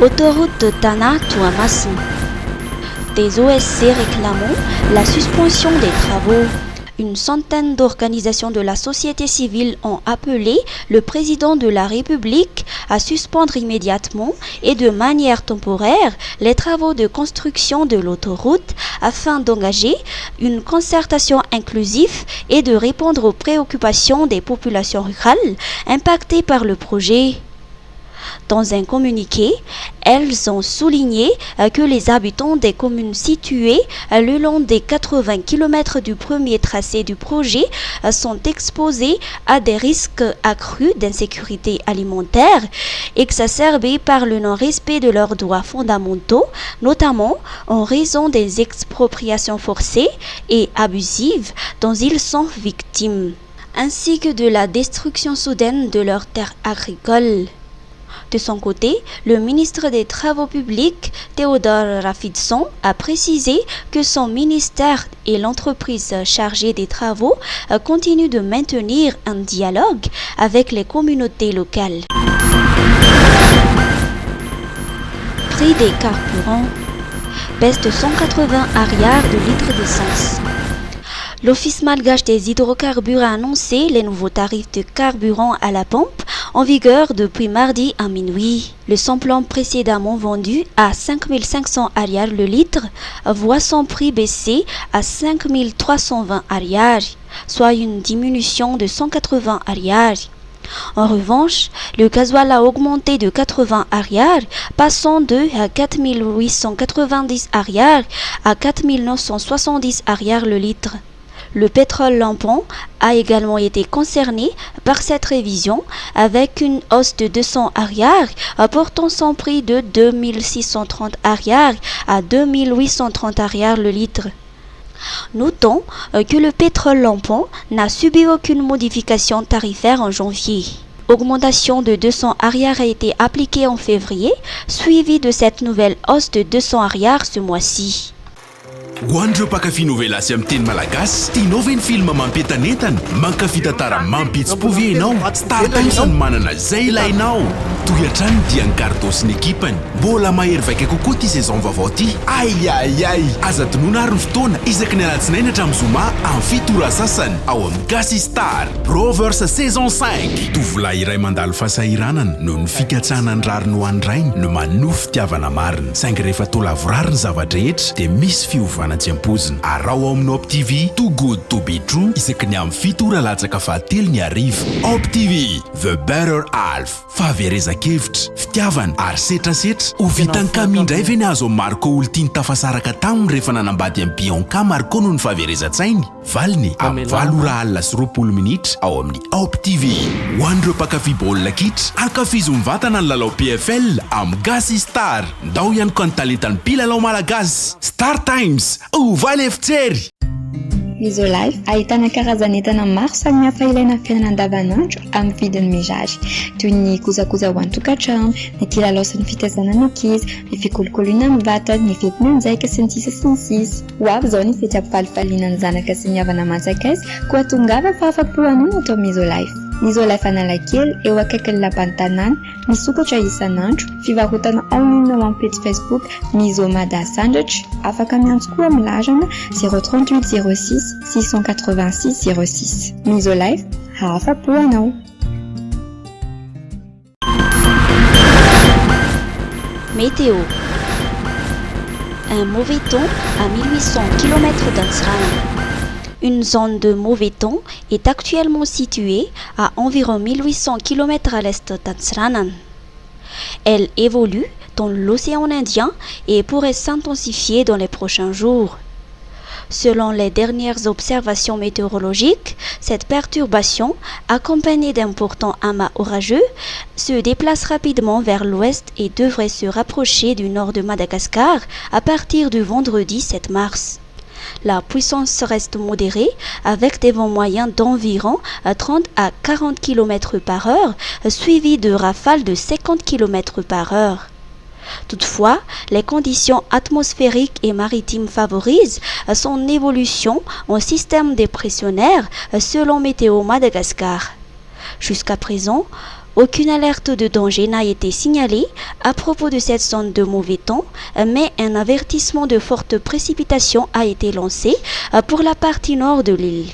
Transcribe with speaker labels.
Speaker 1: Autoroute de Tana-Tuamasu. Des OSC réclamant la suspension des travaux. Une centaine d'organisations de la société civile ont appelé le président de la République à suspendre immédiatement et de manière temporaire les travaux de construction de l'autoroute afin d'engager une concertation inclusive et de répondre aux préoccupations des populations rurales impactées par le projet. Dans un communiqué, elles ont souligné que les habitants des communes situées le long des 80 km du premier tracé du projet sont exposés à des risques accrus d'insécurité alimentaire, exacerbés par le non-respect de leurs droits fondamentaux, notamment en raison des expropriations forcées et abusives dont ils sont victimes, ainsi que de la destruction soudaine de leurs terres agricoles. De son côté, le ministre des Travaux publics, Théodore Rafidson, a précisé que son ministère et l'entreprise chargée des travaux continuent de maintenir un dialogue avec les communautés locales. Prix des carburants. Baisse de 180 arrières de litres d'essence. L'Office malgache des hydrocarbures a annoncé les nouveaux tarifs de carburant à la pompe en vigueur depuis mardi à minuit. Le samplon précédemment vendu à 5 500 arrières le litre voit son prix baisser à 5 320 arrières, soit une diminution de 180 arrières. En revanche, le gasoil a augmenté de 80 arrières, passant de 4 890 arrières à 4 970 arrières le litre. Le pétrole lampant a également été concerné par cette révision avec une hausse de 200 arrières portant son prix de 2630 arrières à 2830 arrières le litre. Notons que le pétrole lampant n'a subi aucune modification tarifaire en janvier. Augmentation de 200 arrières a été appliquée en février, suivie de cette nouvelle hausse de 200 arrières ce mois-ci.
Speaker 2: Hoandreo mpakafy novela sy amin'ny teny malagasy tianao ve ny film mampientanentana mankafy tantara mampitsy-po ve ianao Star Times ny manana zay ilainao tohatrany dia ny Cardos ny ekipany mbola mahery vaika kokoa ty saison vaovao ty aiaiai aza tonoana ary ny fotoana isaky ny alatsinainy hatramin'ny zoma amin'ny fitora sasany ao amin'ny Gasy Star Rovers saison 5 tovolahy iray mandalo fahasahiranana no ny fikatsahana ny rariny ho an'ny rainy no manofy fitiavana marina saingy rehefa tola vorary ny zavatra dia misy fiovana tsyam-pozina arao ao amin'ny Op TV Too Good to Be True isaky ny amin'ny fitora latsaka fahatelo ny arivo Op TV The Better Half fahaverezakevitra fitiavana ary setrasetra ho vitany kamindray ve ny azo amin'ny Marco olo tiany tafasaraka taminy rehefa nanambady amin'ny Bianca Marco no ny fahaverezan-tsainy valiny amin'ny 7:20 minitra ao amin'ny Op TV ho an'ireo mpakafy baolina kitra ankafizo mivatana ny lalao PFL amin'ny Gasy Star ndao ihany koa ny talentan'ny mpilalao malagasy Star Times ovaly efitsery
Speaker 3: Isolife ahitana karazan'entana maro samihafa ilaina amin'ny fiainana andavanandro amin'ny vidiny mirary toy ny kojakoja ho an-tokantrano, ny kilalao sy ny fitaizana ny ankizy, ny fikolokoloina amin'ny vatana, ny fetina anjaika sy ny sisa sy ny sisa. Ho avy izao ny fety ampifalifaliana ny zanaka sy ny havana aman-tsakaizy koa tongava fahafa-po anao atao amin'ny Isolife. Ny Isolife Analakely eo akaikin'ny lapan'ny tanàna misokatra isan'andro fivarotana ao amin'ny page Facebook Misomada Sandwich afaka miantso koa amin'ny larana 038 06 686 06. Isolife hafa-po anao.
Speaker 1: Météo. Un mauvais temps à 1800 km d'Antsran. Une zone de mauvais temps est actuellement située à environ 1800 km à l'est d'Antsranan. Elle évolue dans l'océan Indien et pourrait s'intensifier dans les prochains jours. Selon les dernières observations météorologiques, cette perturbation, accompagnée d'importants amas orageux, se déplace rapidement vers l'ouest et devrait se rapprocher du nord de Madagascar à partir du vendredi 7 mars. La puissance reste modérée avec des vents moyens d'environ 30 à 40 km par heure, suivis de rafales de 50 km par heure. Toutefois, les conditions atmosphériques et maritimes favorisent son évolution en système dépressionnaire selon Météo Madagascar. Jusqu'à présent, aucune alerte de danger n'a été signalée à propos de cette zone de mauvais temps, mais un avertissement de forte précipitation a été lancé pour la partie nord de l'île.